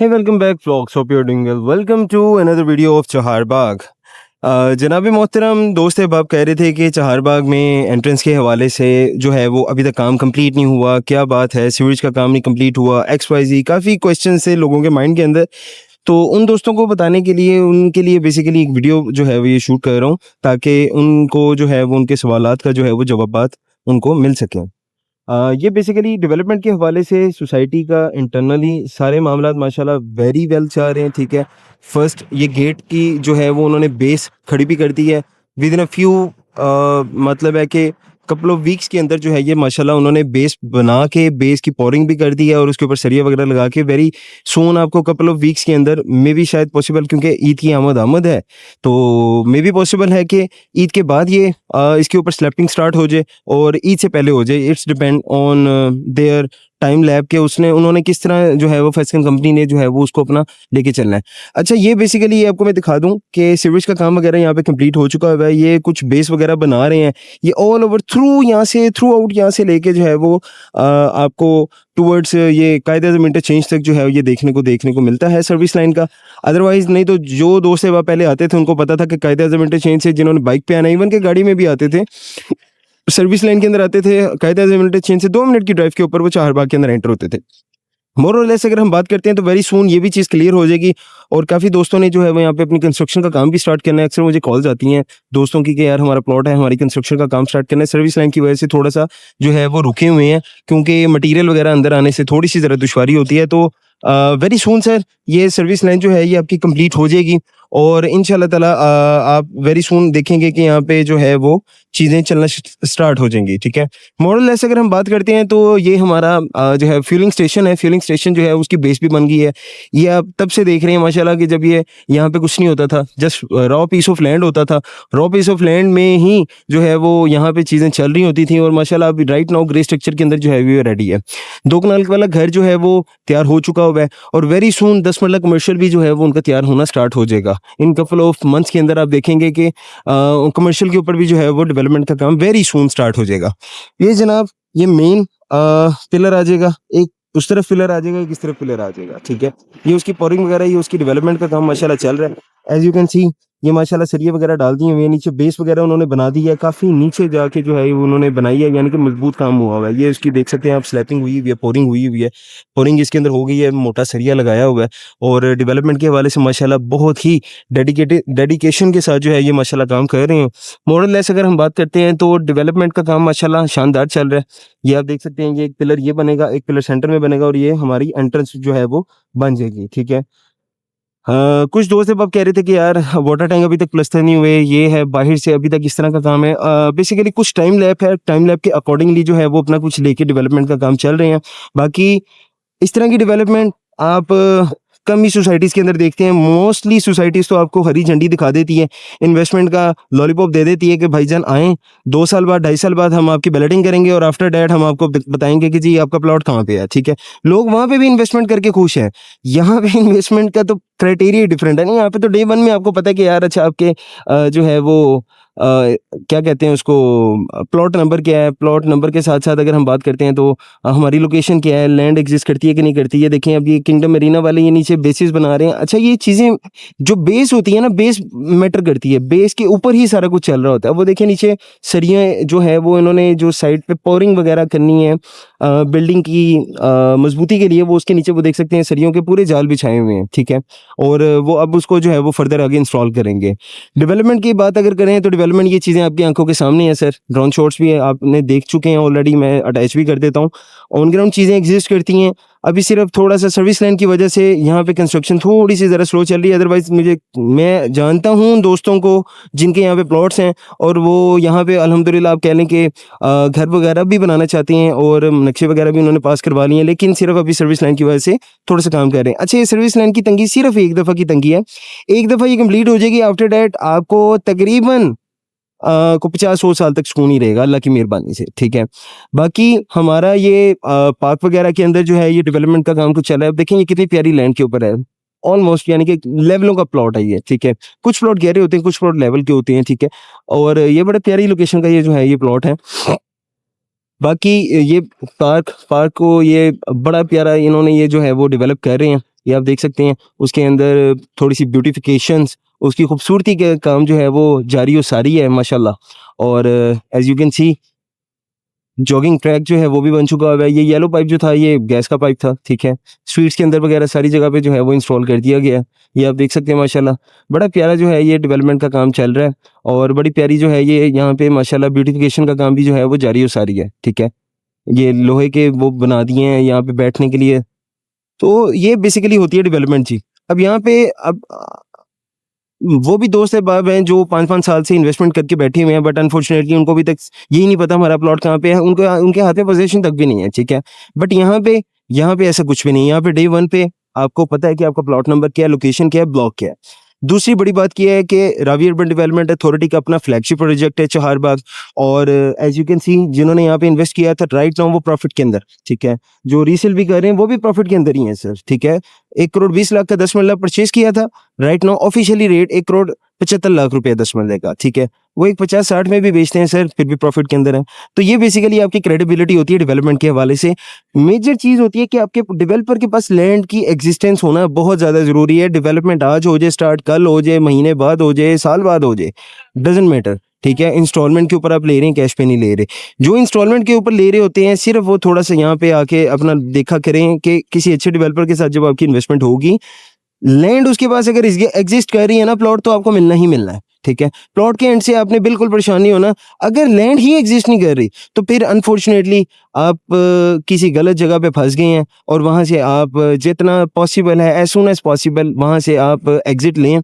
Hey, welcome back vlogs. Hope you're doing well. Welcome to another video of Chahar बाग। जनाब मोहतरम दोस्त अहबाब कह रहे थे कि चहार बाग में एंट्रेंस के हवाले से जो है वो अभी तक काम कंप्लीट नहीं हुआ, क्या बात है, सीवेज का काम नहीं कंप्लीट हुआ, XYZ काफ़ी क्वेश्चन थे लोगों के माइंड के अंदर। तो उन दोस्तों को बताने के लिए उनके लिए बेसिकली एक वीडियो जो है वो ये शूट कर रहा हूँ ताकि उनको जो है वो उनके सवालात का जो है वो जवाबात उनको मिल सकें। ये बेसिकली डेवलपमेंट के हवाले से सोसाइटी का इंटरनली सारे मामलात माशाल्लाह वेरी वेल चल रहे हैं, ठीक है। फर्स्ट ये गेट की जो है वो उन्होंने बेस खड़ी भी कर दी है विद इन अ फ्यू, मतलब है कि कपल ऑफ वीक्स के अंदर जो है ये माशाल्लाह उन्होंने बेस बना के बेस की पोरिंग भी कर दी है और उसके ऊपर सरिया वगैरह लगा के वेरी सून आपको कपल ऑफ वीक्स के अंदर मे भी शायद पॉसिबल, क्योंकि ईद की आमद है तो मे भी पॉसिबल है कि ईद के बाद ये इसके ऊपर स्लैपिंग स्टार्ट हो जाए और ईद से पहले हो जाए। It's depend on their time lab के उन्होंने किस तरह जो है वो फैशन कंपनी ने जो है वो उसको अपना लेके चलना है। अच्छा, ये बेसिकली ये आपको मैं दिखा दूं कि सीवेज का काम वगैरह यहाँ पे कंप्लीट हो चुका है। ये कुछ बेस वगैरह बना रहे हैं, ये ऑल ओवर थ्रू आउट यहाँ से लेके जो है वो आपको टूवर्ड्स ये कायदे-ए-आज़म इंटरचेंज तक जो है ये देखने को मिलता है सर्विस लाइन का। अदरवाइज नहीं तो जो दोस्त है वह पहले आते थे उनको पता था कि कायदे-ए-आज़म इंटरचेंज से जिन्होंने बाइक पे आना, इवन के गाड़ी में भी आते थे, सर्विस लाइन के अंदर आते थे, कायदे-ए-आज़म इंटरचेंज से 2 मिनट की ड्राइव के ऊपर वो चहार बाग के अंदर एंटर होते थे। मोर और लेस अगर हम बात करते हैं तो वेरी सून ये भी चीज़ क्लियर हो जाएगी। और काफ़ी दोस्तों ने जो है वो यहाँ पे अपनी कंस्ट्रक्शन का काम भी स्टार्ट करना है। अक्सर मुझे कॉल्स आती हैं दोस्तों की कि यार हमारा प्लॉट है, हमारी कंस्ट्रक्शन का काम स्टार्ट करना है, सर्विस लाइन की वजह से थोड़ा सा जो है वो रुके हुए हैं क्योंकि मटीरियल वगैरह अंदर आने से थोड़ी सी ज़रा दुश्वारी होती है। तो वेरी सून सर ये सर्विस लाइन जो है ये आपकी कंप्लीट हो जाएगी और इंशाल्लाह ताला आप वेरी सून देखेंगे कि यहाँ पे जो है वो चीज़ें चलना स्टार्ट हो जाएंगी, ठीक है। मॉडल लेस अगर हम बात करते हैं तो ये हमारा जो है फ्यूलिंग स्टेशन है। फ्यूलिंग स्टेशन जो है उसकी बेस भी बन गई है। ये आप तब से देख रहे हैं माशाल्लाह कि जब ये यहाँ पे कुछ नहीं होता था, just raw piece of land होता था। रॉ पीस ऑफ लैंड में ही जो है वो यहाँ पे चीज़ें चल रही होती थी और माशाल्लाह अभी राइट नाउ ग्रे स्ट्रक्चर के अंदर जो है वो रेडी है। 2 कनाल वाला घर जो है वो तैयार हो चुका हुआ है और वेरी सून 10 मरला कमर्शियल भी जो है वो उनका तैयार होना स्टार्ट हो जाएगा। इन कपल ऑफ मंथ्स के अंदर आप देखेंगे कि कमर्शियल के ऊपर भी जो है वो डेवलपमेंट का काम वेरी सून स्टार्ट हो जाएगा। ये जनाब ये मेन पिलर आ जाएगा, एक उस तरफ पिलर आ जाएगा, एक इस तरफ पिलर आ जाएगा, ठीक है। ये उसकी पोरिंग वगैरह, ये उसकी डेवलपमेंट का काम माशाल्लाह चल रहा है। एज यू कैन सी ये माशाल्लाह सरिये वगैरह डाल दिए हुए हैं, नीचे बेस वगैरह उन्होंने बना दी है, काफ़ी नीचे जाके जो है वो उन्होंने बनाई है, यानी कि मजबूत काम हुआ हुआ है। ये उसकी देख सकते हैं आप, स्लैपिंग हुई हुई है, पोरिंग हुई हुई है, पोरिंग इसके अंदर हो गई है, मोटा सरिया लगाया हुआ है और डेवलपमेंट के हवाले से माशाल्लाह बहुत ही डेडिकेशन के साथ जो है ये माशाल्लाह काम कर रहे हैं। मॉडल लेस अगर हम बात करते हैं तो डेवलपमेंट का काम माशाल्लाह शानदार चल रहा है। ये आप देख सकते हैं, ये एक पिलर ये बनेगा, एक पिलर सेंटर में बनेगा और ये हमारी एंट्रेंस जो है वो बन जाएगी, ठीक है। कुछ दोस्त अब कह रहे थे कि यार वाटर टैंक अभी तक प्लस्तर नहीं हुए, ये है बाहर से अभी तक इस तरह का काम है। बेसिकली कुछ टाइम लैप है, टाइम लैप के अकॉर्डिंगली जो है वो अपना कुछ लेके डेवलपमेंट का काम चल रहे हैं। बाकी इस तरह की डेवलपमेंट आप कम ही सोसाइटीज़ के अंदर देखते हैं। मोस्टली सोसाइटीज़ तो आपको हरी झंडी दिखा देती है, इन्वेस्टमेंट का लॉलीपॉप दे देती है कि भाईजान आएँ, 2 साल बाद 2.5 साल बाद हम आपकी बैलेटिंग करेंगे और आफ्टर दैट हम आपको बताएंगे कि जी आपका प्लॉट कहाँ पे है, ठीक है। लोग वहाँ पे भी इन्वेस्टमेंट करके खुश हैं। यहाँ पे इन्वेस्टमेंट का तो क्राइटेरिया डिफरेंट है ना। यहाँ पे तो डे 1 में आपको पता है कि यार अच्छा आपके जो है वो क्या कहते हैं उसको, प्लॉट नंबर क्या है, प्लॉट नंबर के साथ साथ अगर हम बात करते हैं तो हमारी लोकेशन क्या है, लैंड एग्जिस्ट करती है कि नहीं करती है। देखें अब ये किंगडम मरीना वाले ये नीचे बेसिस बना रहे हैं। अच्छा, ये चीज़ें जो बेस होती है ना, बेस मैटर करती है, बेस के ऊपर ही सारा कुछ चल रहा होता है। वो देखिए नीचे सरियाँ जो है वो इन्होंने जो साइड पे पोरिंग वगैरह करनी है बिल्डिंग की मजबूती के लिए, वो उसके नीचे वो देख सकते हैं सरियों के पूरे जाल बिछाए हुए हैं, ठीक है। और वो अब उसको जो है वो फर्दर आगे इंस्टॉल करेंगे। डेवलपमेंट की बात अगर करें तो डेवलपमेंट ये चीज़ें आपकी आंखों के सामने है सर। ड्रोन शॉट्स भी आपने देख चुके हैं ऑलरेडी, मैं अटैच भी कर देता हूँ। ऑन ग्राउंड चीज़ें एग्जिस्ट करती हैं। अभी सिर्फ थोड़ा सा सर्विस लाइन की वजह से यहाँ पे कंस्ट्रक्शन थोड़ी सी ज़रा स्लो चल रही है। अदरवाइज मैं जानता हूँ दोस्तों को जिनके यहाँ पे प्लॉट्स हैं और वो यहाँ पे अल्हम्दुलिल्लाह आप कह लें कि घर वगैरह भी बनाना चाहते हैं और नक्शे वगैरह भी उन्होंने पास करवा लिए हैं, लेकिन सिर्फ अभी सर्विस लाइन की वजह से थोड़ा सा काम कर रहे हैं। अच्छा, ये सर्विस लाइन की तंगी सिर्फ एक दफ़ा की तंगी है, एक दफ़ा ये कंप्लीट हो जाएगी। आफ्टर डैट आपको तकरीबन को 50-100 साल तक सुकून ही रहेगा अल्लाह की मेहरबानी से, ठीक है। बाकी हमारा ये पार्क वगैरह के अंदर जो है ये डेवलपमेंट का काम कुछ चल रहा है। अब देखें ये कितनी प्यारी लैंड के ऊपर है, ऑलमोस्ट यानी कि लेवलों का प्लॉट है ये, ठीक है। कुछ प्लॉट गहरे होते हैं, कुछ प्लॉट लेवल के होते हैं, ठीक है। और ये बड़े प्यारी लोकेशन का ये जो है ये प्लॉट है। बाकी ये पार्क को ये बड़ा प्यारा इन्होंने ये जो है वो डेवलप कर रहे हैं। ये आप देख सकते हैं। उसके अंदर थोड़ी-सी ब्यूटिफिकेशंस, उसकी खूबसूरती का काम जो है वो जारी और सारी है माशाल्लाह। और as you can see jogging track जो है वो भी बन चुका हुआ है। ये येलो पाइप जो था ये गैस का पाइप था, ठीक है। स्ट्रीट्स के अंदर वगैरह सारी जगह पे जो है वो इंस्टॉल कर दिया गया है। ये आप देख सकते हैं माशाल्लाह। बड़ा प्यारा जो है ये डेवलपमेंट का काम चल रहा है और बड़ी प्यारी जो है ये यहाँ पे माशाल्लाह ब्यूटिफिकेशन का काम भी जो है वो जारी और सारी है, ठीक है। ये लोहे के वो बना दिए हैं यहाँ पे बैठने के लिए। तो ये बेसिकली होती है डेवलपमेंट जी। अब यहाँ पे वो भी दोस्त अहबाब हैं जो 5-5 साल से इन्वेस्टमेंट करके बैठे हुए हैं, बट अनफॉर्चुनेटली उनको अभी तक यही नहीं पता हमारा प्लॉट कहाँ पे है। उनको उनके हाथ में पोज़ीशन तक भी नहीं है, ठीक है। बट यहाँ पे ऐसा कुछ भी नहीं है। यहाँ पे डे 1 पे आपको पता है कि आपका प्लॉट नंबर क्या है, लोकेशन क्या है, ब्लॉक क्या है। दूसरी बड़ी बात ये है कि रावी अर्बन डेवलपमेंट अथॉरिटी का अपना फ्लैगशिप प्रोजेक्ट है चहारबाग। और एज़ यू कैन सी जिन्होंने यहाँ पे इन्वेस्ट किया था राइट नाउ वो प्रॉफिट के अंदर, ठीक है। जो रीसेल भी कर रहे हैं वो भी प्रॉफिट के अंदर ही है सर, ठीक है। 1 करोड़ 20 लाख का 10 मरला परचेज़ किया था। Right now officially rate 1 crore 75 lakh रुपए 10 मरले का, ठीक है। वो एक 50-60 में भी बेचते हैं सर, फिर भी प्रॉफिट के अंदर है। तो ये बेसिकली आपकी क्रेडिबिलिटी होती है डेवलपमेंट के हवाले से। मेजर चीज़ होती है कि आपके डेवलपर के पास लैंड की एग्जिस्टेंस होना बहुत ज़्यादा ज़रूरी है। डेवलपमेंट आज हो जाए स्टार्ट, कल हो जाए, महीने बाद हो जाए, साल बाद हो जाए, डज़न्ट मैटर, ठीक है। इंस्टॉलमेंट के ऊपर आप ले रहे हैं, कैश पे नहीं ले रहे। जो इंस्टॉलमेंट के ऊपर ले रहे होते हैं सिर्फ वो थोड़ा-सा यहाँ पे आके अपना देखा करें कि किसी अच्छे डेवलपर के साथ जब आपकी इन्वेस्टमेंट होगी, लैंड उसके पास अगर एग्जिस्ट कर रही है ना प्लॉट, तो आपको मिलना ही मिलना है, ठीक है। प्लॉट के एंड से आपने बिल्कुल परेशान नहीं होना। अगर लैंड ही एग्जिस्ट नहीं कर रही तो फिर अनफॉर्चुनेटली आप किसी गलत जगह पे फंस गए हैं और वहां से आप जितना पॉसिबल है एज सून एज पॉसिबल वहां से आप एग्जिट लें।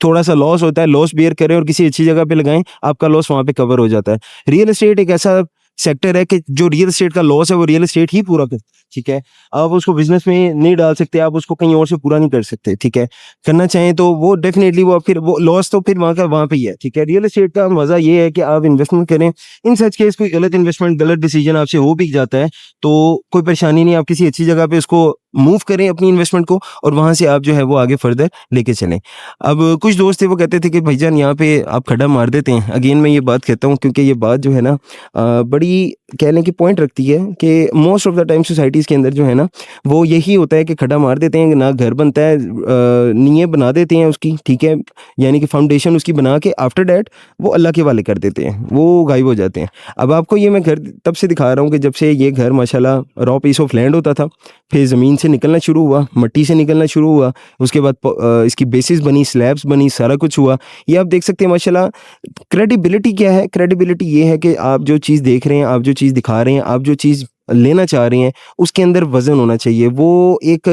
थोड़ा सा लॉस होता है, लॉस बेयर करें और किसी अच्छी जगह पे लगाएं, आपका लॉस वहां पे कवर हो जाता है। रियल एस्टेट एक ऐसा सेक्टर है कि जो रियल एस्टेट का लॉस है वो रियल एस्टेट ही पूरा कर, ठीक है। आप उसको बिजनेस में नहीं डाल सकते, आप उसको कहीं और से पूरा नहीं कर सकते, ठीक है। करना चाहें तो वो डेफिनेटली वो फिर वो लॉस तो फिर वहाँ का वहाँ पे ही है, ठीक है। रियल एस्टेट का मजा ये है कि आप इन्वेस्टमेंट करें, इन सच केस कोई गलत इन्वेस्टमेंट गलत डिसीजन आपसे हो भी जाता है तो कोई परेशानी नहीं, आप किसी अच्छी जगह पे उसको मूव करें अपनी इन्वेस्टमेंट को और वहां से आप जो है वो आगे फर्दर लेके चलें। अब कुछ दोस्त थे वो कहते थे कि भाईजान यहाँ पे आप खड्डा मार देते हैं। अगेन मैं ये बात कहता हूँ क्योंकि ये बात जो है ना बड़ी कह लें कि पॉइंट रखती है कि most of the time societies के अंदर जो है ना वो यही होता है कि खड्डा मार देते हैं, ना घर बनता है, नींव बना देते हैं उसकी, ठीक है। यानी कि फाउंडेशन उसकी बना के आफ्टर डैट वो अल्लाह के वाले कर देते हैं, वो गायब हो जाते हैं। अब आपको ये मैं घर तब से दिखा रहा हूँ कि जब से ये घर माशाल्लाह रॉ पीस ऑफ लैंड होता था, फिर ज़मीन से निकलना शुरू हुआ, मट्टी से निकलना शुरू हुआ, उसके बाद इसकी बेसिस बनी, स्लैब्स बनी, सारा कुछ हुआ। ये आप देख सकते हैं माशाल्लाह। क्रेडिबिलिटी क्या है? क्रेडिबिलिटी ये है कि आप जो चीज़ देख रहे हैं, आप जो चीज़ दिखा रहे हैं, आप जो चीज़ लेना चाह रहे हैं, उसके अंदर वज़न होना चाहिए। वो एक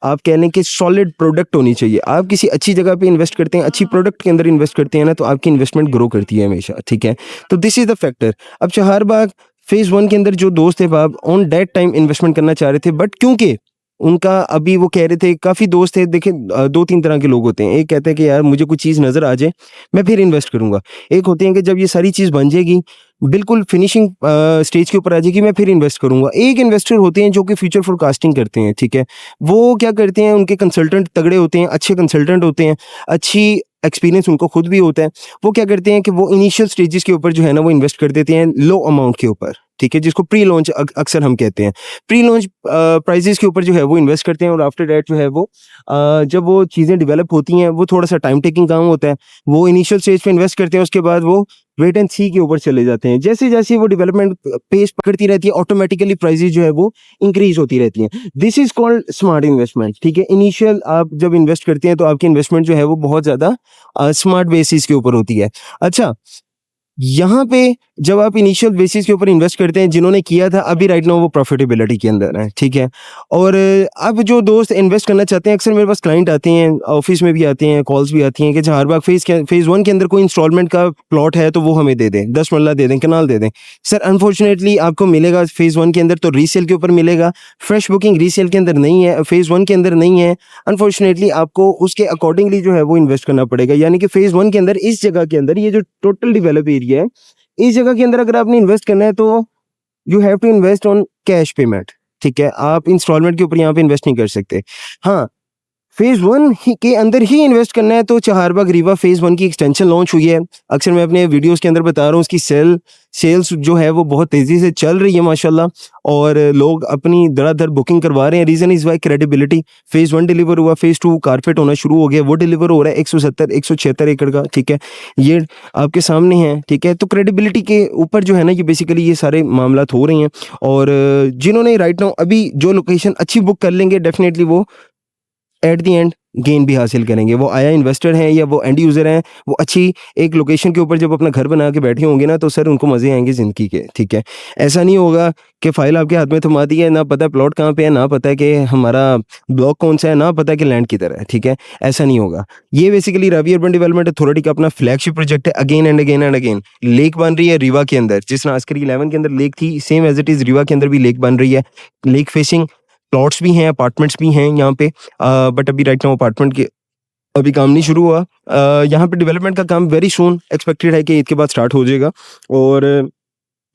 आप कह लें कि सॉलिड प्रोडक्ट होनी चाहिए। आप किसी अच्छी जगह पे इन्वेस्ट करते हैं, अच्छी प्रोडक्ट के अंदर इन्वेस्ट करते हैं ना, तो आपकी इन्वेस्टमेंट ग्रो करती है हमेशा, ठीक है। तो दिस इज़ द फैक्टर। अब चहारबाग फेज़ 1 के अंदर जो दोस्त थे बाब ऑन दैट टाइम इन्वेस्टमेंट करना चाह रहे थे, बट क्योंकि उनका अभी वो कह रहे थे, काफ़ी दोस्त थे, देखिए 2-3 तरह के लोग होते हैं। एक कहते हैं कि यार मुझे कुछ चीज़ नज़र आ जाए, मैं फिर इन्वेस्ट करूँगा। एक होते हैं कि जब ये सारी चीज़ बन जाएगी, बिल्कुल फिनिशिंग स्टेज के ऊपर आ जाएगी, मैं फिर इन्वेस्ट करूँगा। एक इन्वेस्टर होते हैं जो कि फ्यूचर फोरकास्टिंग करते हैं, ठीक है। वो क्या करते हैं, उनके कंसल्टेंट तगड़े होते हैं, अच्छे कंसल्टेंट होते हैं, अच्छी एक्सपीरियंस उनको खुद भी होता है। वो क्या करते हैं कि वो इनिशियल स्टेजेस के ऊपर जो है ना वो इन्वेस्ट कर देते हैं लो अमाउंट के ऊपर, ठीक है, जिसको प्री लॉन्च अक्सर हम कहते हैं। प्री लॉन्च प्राइजेस के ऊपर जो है वो इन्वेस्ट करते हैं और आफ्टर दैट जो है वो जब वो चीज़ें डेवलप होती हैं, वो थोड़ा सा टाइम टेकिंग काम होता है। वो इनिशियल स्टेज पे इन्वेस्ट करते हैं, उसके बाद वो वेट एंड सी के ऊपर चले जाते हैं। जैसे-जैसे वो डेवलपमेंट पेस पकड़ती रहती है, ऑटोमेटिकली प्राइसेस जो है वो इंक्रीज होती रहती हैं। This is called smart investment, ठीक है। इनिशियल आप जब इन्वेस्ट करते हैं तो आपकी इन्वेस्टमेंट जो है वो बहुत ज़्यादा स्मार्ट बेसिस के ऊपर होती है। अच्छा, यहाँ पे जब आप इनिशियल बेसिस के ऊपर इन्वेस्ट करते हैं, जिन्होंने किया था अभी राइट नाउ वो प्रॉफिटेबिलिटी के अंदर है, ठीक है। और अब जो दोस्त इन्वेस्ट करना चाहते हैं, अक्सर मेरे पास क्लाइंट आते हैं, ऑफिस में भी आते हैं, कॉल्स भी आती हैं कि चहारबाग फेज़ 1 के अंदर कोई इंस्टॉलमेंट का प्लॉट है तो वो हमें दे दें, 10 मरला दे दें, कनाल दे दें। सर अनफॉर्चुनेटली आपको मिलेगा फेज़ 1 के अंदर तो रीसेल के ऊपर मिलेगा, फ्रेश बुकिंग रीसेल के अंदर नहीं है, फेज़ 1 के अंदर नहीं है। अनफॉर्चुनेटली आपको उसके अकॉर्डिंगली जो है वो इन्वेस्ट करना पड़ेगा। यानी कि फेज़ 1 के अंदर इस जगह के अंदर ये जो टोटल डेवलप एरिया है, इस जगह के अंदर अगर आपने इन्वेस्ट करना है तो you have to invest on cash payment, ठीक है। आप इंस्टॉलमेंट के ऊपर यहाँ पे इन्वेस्ट नहीं कर सकते। हाँ, फेज़ 1 ही के अंदर ही इन्वेस्ट करना है तो चहारबाग रीवा फेज़ 1 की एक्सटेंशन लॉन्च हुई है। अक्सर मैं अपने वीडियोज़ के अंदर बता रहा हूँ उसकी सेल्स जो है वो बहुत तेज़ी से चल रही है माशाल्लाह, और लोग अपनी धड़ाधड़ बुकिंग करवा रहे हैं। Reason is why credibility. Phase 1 deliver हुआ, फेज़ 2 कारपेट होना शुरू हो गया, वो डिलीवर हो रहा है 176 एकड़ का, ठीक है। ये आपके सामने है, ठीक है। तो क्रेडिबिलिटी के ऊपर जो है ना ये बेसिकली ये सारे मामलात हो रहे हैं, और जिन्होंने राइट नाउ अभी जो लोकेशन अच्छी बुक कर लेंगे डेफ़िनेटली वो एट द एंड गेन भी हासिल करेंगे। वो आया इन्वेस्टर हैं या वो एंड यूज़र हैं, वो अच्छी एक लोकेशन के ऊपर जब अपना घर बना के बैठे होंगे ना तो सर उनको मज़े आएँगे ज़िंदगी के, ठीक है। ऐसा नहीं होगा कि फ़ाइल आपके हाथ में थमा दी है, ना पता है प्लॉट कहाँ पे है, ना पता है कि हमारा ब्लॉक कौन-सा है, ना पता है कि लैंड किधर है, ठीक है। ऐसा नहीं होगा। ये basically Ravi urban development authority का अपना फ्लैगशिप प्रोजेक्ट है। Again and again and again lake बन रही है रीवा के अंदर, जिस तरह आस्करी 11 के अंदर लेक थी, same as it is Rewa के अंदर भी लेक बन रही है। लेक फेसिंग प्लॉट्स भी हैं, अपार्टमेंट्स भी हैं यहाँ पे, बट अभी राइट नाउ अपार्टमेंट के अभी काम नहीं शुरू हुआ। यहाँ पे डेवलपमेंट का काम वेरी सून एक्सपेक्टेड है कि ईद के बाद स्टार्ट हो जाएगा। और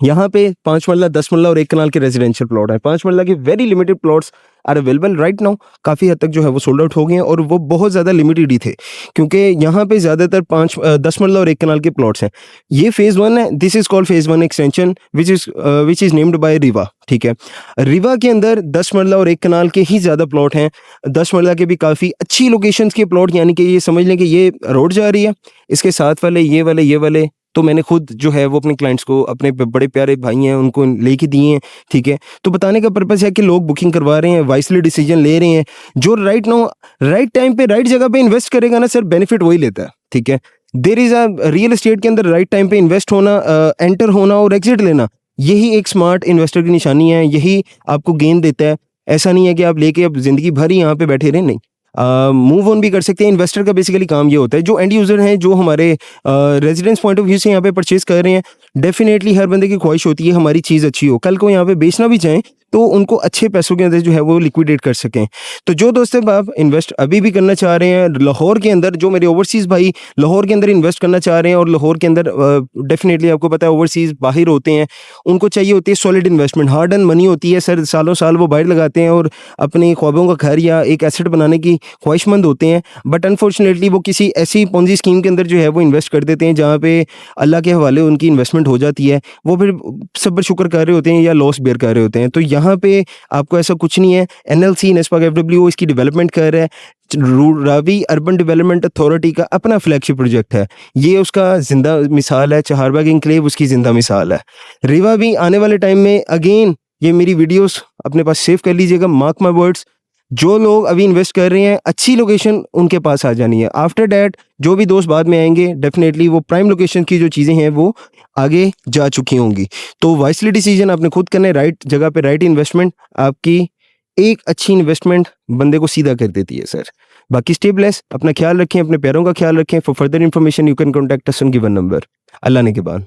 यहाँ पे 5 मरला, 10 मरला और 1 कनाल के रेजिडेंशियल प्लॉट है। 5 मरला के very limited plots are available right now. काफ़ी हद तक जो है वो सोल्ड आउट हो गए हैं, और वो बहुत ज़्यादा लिमिटेड ही थे क्योंकि यहाँ पे ज़्यादातर 10 मरला और 1 कनाल के प्लॉट्स हैं। ये फेज़ 1 है, this is called phase 1 extension which is named by Rewa, ठीक है। रीवा के अंदर 10 मरला और 1 कनाल के ही ज़्यादा प्लॉट हैं। 10 मरला के भी काफ़ी अच्छी लोकेशंस के प्लॉट, यानी कि ये समझ लें कि ये रोड जा रही है, इसके साथ वाले ये वाले तो मैंने खुद जो है वो अपने क्लाइंट्स को, अपने बड़े प्यारे भाई हैं उनको लेके दिए हैं, ठीक है। तो बताने का पर्पस है कि लोग बुकिंग करवा रहे हैं, वाइसली डिसीजन ले रहे हैं। जो राइट नाउ राइट टाइम पे राइट जगह पे इन्वेस्ट करेगा ना सर, बेनिफिट वही लेता है, ठीक है। There is a real estate के अंदर राइट टाइम पे इन्वेस्ट होना, एंटर होना और एग्जिट लेना, यही एक स्मार्ट इन्वेस्टर की निशानी है, यही आपको गेन देता है। ऐसा नहीं है कि आप लेके अब जिंदगी भर ही यहाँ पे बैठे रहें, नहीं। मूव ऑन भी कर सकते हैं। इन्वेस्टर का बेसिकली काम ये होता है, जो एंड यूजर हैं, जो हमारे रेजिडेंस पॉइंट ऑफ व्यू से यहाँ पे परचेज कर रहे हैं, डेफिनेटली हर बंदे की ख्वाहिश होती है हमारी चीज़ अच्छी हो, कल को यहाँ पे बेचना भी चाहें तो उनको अच्छे पैसों के अंदर जो है वो लिक्विडेट कर सकें। तो जो दोस्त आप इन्वेस्ट अभी भी करना चाह रहे हैं लाहौर के अंदर, जो मेरे ओवरसीज़ भाई लाहौर के अंदर इन्वेस्ट करना चाह रहे हैं, और लाहौर के अंदर डेफिनेटली आपको पता है ओवरसीज़ बाहर होते हैं, उनको चाहिए होती है solid investment, hard and money होती है सर, सालों साल वो बाहर लगाते हैं और अपने ख्वाबों का घर या एक एसेट बनाने की ख्वाहिशमंद होते हैं, बट अनफॉर्चुनेटली वो किसी ऐसी पोंजी स्कीम के अंदर जो है वो इन्वेस्ट कर देते हैं जहाँ पे अल्लाह के हवाले उनकी इन्वेस्टमेंट हो जाती है, वो फिर सब्र शुक्र कर रहे होते हैं या लॉस बेयर कर रहे होते हैं। तो यहाँ पे आपको ऐसा कुछ नहीं है। एनएलसी नेस्पाक एफडब्ल्यू इसकी डेवलपमेंट कर रहा है। रावी अर्बन डेवलपमेंट अथॉरिटी का अपना फ्लैगशिप प्रोजेक्ट है, ये उसका जिंदा मिसाल है। चहारबाग इंक्लेव उसकी जिंदा मिसाल है। रीवा भी आने वाले टाइम में अगेन, ये मेरी वीडियोस अपने पास सेव कर लीजिएगा, मार्क माय वर्ड्स, जो लोग अभी इन्वेस्ट कर रहे हैं अच्छी लोकेशन उनके पास आ जानी है। आफ्टर डैट जो भी दोस्त बाद में आएंगे डेफिनेटली वो प्राइम लोकेशन की जो चीज़ें हैं वो आगे जा चुकी होंगी। तो वाइसली डिसीजन आपने खुद करना है, राइट जगह पे राइट इन्वेस्टमेंट आपकी एक अच्छी इन्वेस्टमेंट बंदे को सीधा कर देती है सर। बाकी स्टे ब्लेस, अपना ख्याल रखें, अपने पैरों का ख्याल रखें। For further information you can contact us on given number. अल्लाह ने के बाद।